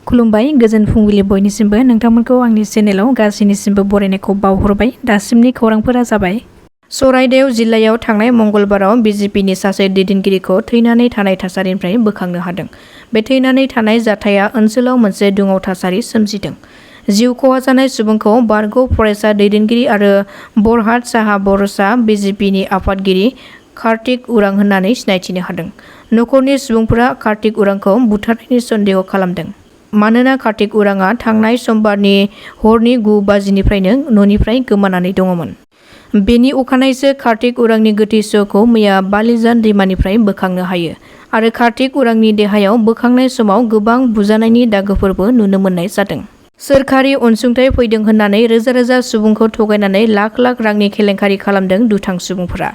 खुलुमबाय गोजोन फुंबिलि बयनिसिमबो नोंथांमोनखौ आंनि चेनेलाव गासैनिसिमबो बरायनायखौ बावहरबाय। दासिमनि खौरांफोरा जाबाय। चराइदेव जिल्लायाव थांनाय मंगलबाराव बीजेपीनि सासे दैदेनगिरिखौ थैनानै थानाय थासारिनिफ्राय बोखांनो हादों। बे थैनानै थानाय जाथाया ओनसोलाव मोनसे दुङाव थासारि सोमजिदों। जिउ खहा जानाय सुबुंखौ बारग' फरायसा दैदेनगिरि आरो बरहाट साहा बर'सा बीजेपीनि आफादगिरि कार्तिक उरां होननानै सिनायथिनो हादों। नखरनि सुबुंफोरा कार्तिक उरांखौ बुथारनायनि सन्देह खालामदों। मानोना कार्तिक उरांआ थांनाय समबारनि हरनि 9 बाजिनिफ्रायनो न'निफ्राय गोमानानै दङमोन। बेनि अखानायैसो कार्तिक उरांनि गोथै सह'खौ मैया बालिजान दैमानिफ्राय बोखांनो हायो आरो कार्तिक उरांनि देहायाव बोखांनाय समाव गोबां बुजानायनि दागोफोरबो नुनो मोननाय जादों। सोरखारि अनसुंथाइ फैदों होननानै रोजा रोजा सुबुंखौ थगायनानै लाख लाख रांनि केलेंकारि खालामदों दुथां सुबुंफोरा।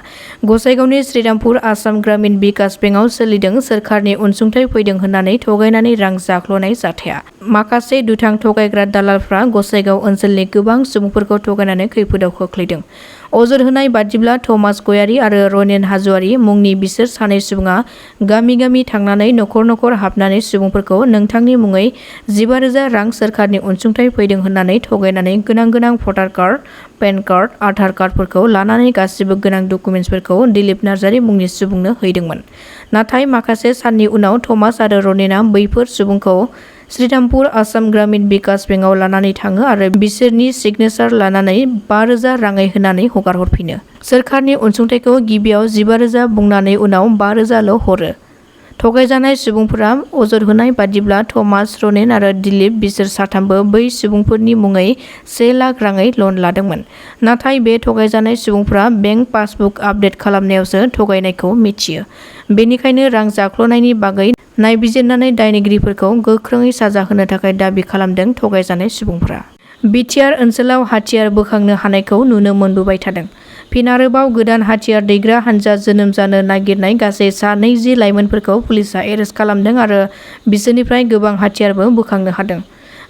गसाइगावनि श्रीरामपुर आसाम ग्रामीण बिकास बेंकआव सोलिदों सोरखारनि अनसुंथाइ फैदों होननानै थगायनानै रां जाख्ल'नाय जाथाया। माखासे दुथां थगायग्रा दालालफ्रा गसाइगाव ओनसोलनि गोबां सुबुंफोरखौ थगायनानै खैफोदाव खोख्लैदों। अजद होनाय बादिब्ला थमास गयारि आरो रनेन हाज'वारि मुंनि बिसोर सानै सुबुङा गामि गामि थांनानै नखर नखर हाबनानै सुबुंफोरखौ नोंथांनि मुङै 15,000 रां सोरखारनि अनसुंथाइ फैदों होननानै थगायनानै गोनां भटार कार्ड, पेन कार्ड, आधार कार्डफोरखौ लानानै गासिबो गोनां डकुमेन्टसफोरखौ दिलीप नार्जारी मुंनि सुबुंनो हैदोंमोन। नाथाय माखासे साननि उनाव थमास आरो रनेना बैफोर सुबुंखौ श्रीरामपुर आसाम ग्रामीण बिकास बेंकआव लानानै थाङो आरो बिसोरनि सिगनेचार लानानै 5,000 राङै होनानै हगारहरफिनो। सोरखारनि अनसुंथाइखौ गिबियाव 15,000 बुंनानै उनाव 5,000ल' हरो। थगायजानाय सुबुंफोरा अजद होनाय बादिब्ला थमास, रनेन आरो दिलीप बिसोर साथामबो बै सुबुंफोरनि मुङै 1 लाख राङै लन लादोंमोन। नाथाय बे थगायजानाय सुबुंफोरा बेंक पासबुक आपडेट खालामनायावसो थगायनायखौ मिथियो। बेनिखायनो रां जाख्ल'नायनि बागै नायबिजिरनानै दायनिगिरिफोरखौ गोख्रोङै साजा होनो थाखाय दाबि खालामदों थगायजानाय सुबुंफोरा। बिटिआर ओनसोलाव हाथियार बोखांनो हानायखौ नुनो मोनबोबाय थादों। फिन आरोबाव गोदान हाथियार दैग्रा हानजा जोनोम जानो नागिरनाय गासै सा 20 लाइमोनफोरखौ पुलिसआ एरेस्ट खालामदों आरो बिसोरनिफ्राय गोबां हाथियारबो बोखांनो हादों।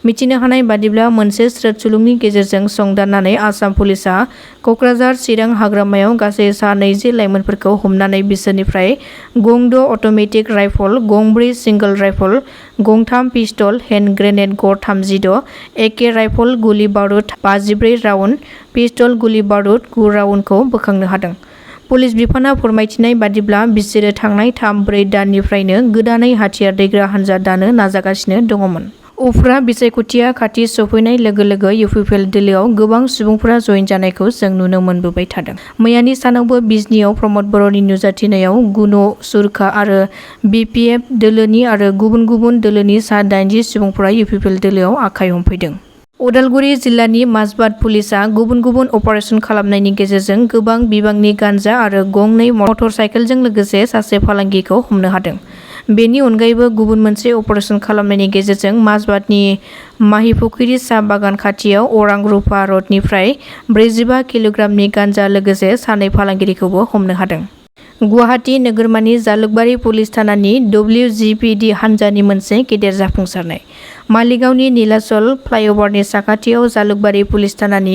मिथिनो हानाय बादिब्ला मोनसे स्रोद सुलुंनि गेजेरजों संदाननानै आसाम पुलिसआ कक्राझार चिरां हाग्रामायाव गासै सा 20 लाइमोनफोरखौ हमनानै बिसोरनिफ्राय गं 6 अट'मेटिक राइफल, गं 4 सिंगल राइफल, गं 3 पिस्टल, हेन्ड ग्रेनेड ग 36, एके राइफल, गुलि बारुद 54 राउन्ड, पिस्टल, गुलि बारुद 9 राउन्डखौ बोखांनो हादों। पुलिस बिफाना फोरमायथिनाय बादिब्ला बिसोरो थांनाय 3-4 दाननिफ्रायनो गोदानै हाथियार दैग्रा हानजा दानो नाजागासिनो दङमोन। उफ्रा बिसायख'थिया खाथि सफैनाय लोगो लोगो इउपिपिएल दोलोआव गोबां सुबुंफोरा जयेन जानायखौ जों नुनो मोनबोबाय थादों। मैयानि सानावबो बिजनीआव प्रमद बर'नि नुजाथिनायाव गुनो, सुरखा आरो बिपिएफ दोलोनि आरो गुबुन गुबुन दोलोनि सा 80 सुबुंफोरा इउपिपिएल दोलोआव आखाइ हमफैदों। उदालगुरि जिल्लानि माजबाद पुलिसआ गुबुन गुबुन अपारेसन खालामनायनि गेजेरजों गोबां बिबांनि गान्जा आरो गं 2 मटर साइकेलजों लोगोसे सासे फालांगिखौ हमनो हादों। बेनि अनगायैबो गुबुन मोनसे अपारेसन खालामनायनि गेजेरजों माजबादनि माहिपुखुरी साहा बागान खाथियाव अरां रुपा रडनिफ्राय 45 किल'ग्रामनि गान्जा लोगोसे सानै फालांगिरिखौबो हमनो हादों। गुवाहाटी नोगोरमानि जालुकबारि पुलिस थानानि WGPD हानजानि मोनसे गेदेर जाफुंसारनाय। मालिगावनि नीलाचल फ्लाइअभारनि साखाथियाव जालुकबारि पुलिस थानानि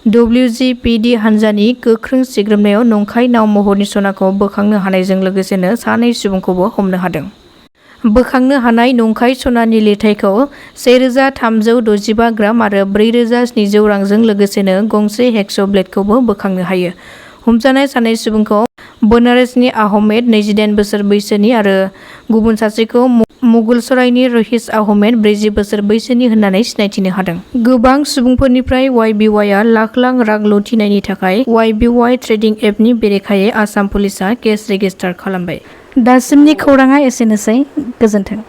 WGPD हानजानि गोख्रों सिग्रोमनायाव नंखाय नाव महरनि सनाखौ बोखांनो हानायजों लोगोसेनो सानै सुबुंखौबो हमनो हादों। बोखांनो हानाय नंखाय सनानि लिरथायखौ 1,365 ग्राम आरो 4,700 रांजों लोगोसेनो गंसे हेक्स ब्लेडखौबो बोखांनो हायो। हमजानाय सानै सुबुंखौ बनारसनि आहमेद 28 बोसोर बैसोनि आरो गुबुन सासेखौ मुगलसरायनि रहिस आहमेद 40 बोसोर बैसोनि होननानै सिनायथिनो हादों। गोबां सुबुंफोरनिफ्राय YBY आ लाख लाख रां लुथिनायनि थाखाय YBY ट्रेडिं एपनि बेरेखायै आसाम पुलिसआ केस रेजिस्टार खालामबाय। दासिमनि खौराङा एसेनोसै। गोजोन्थों।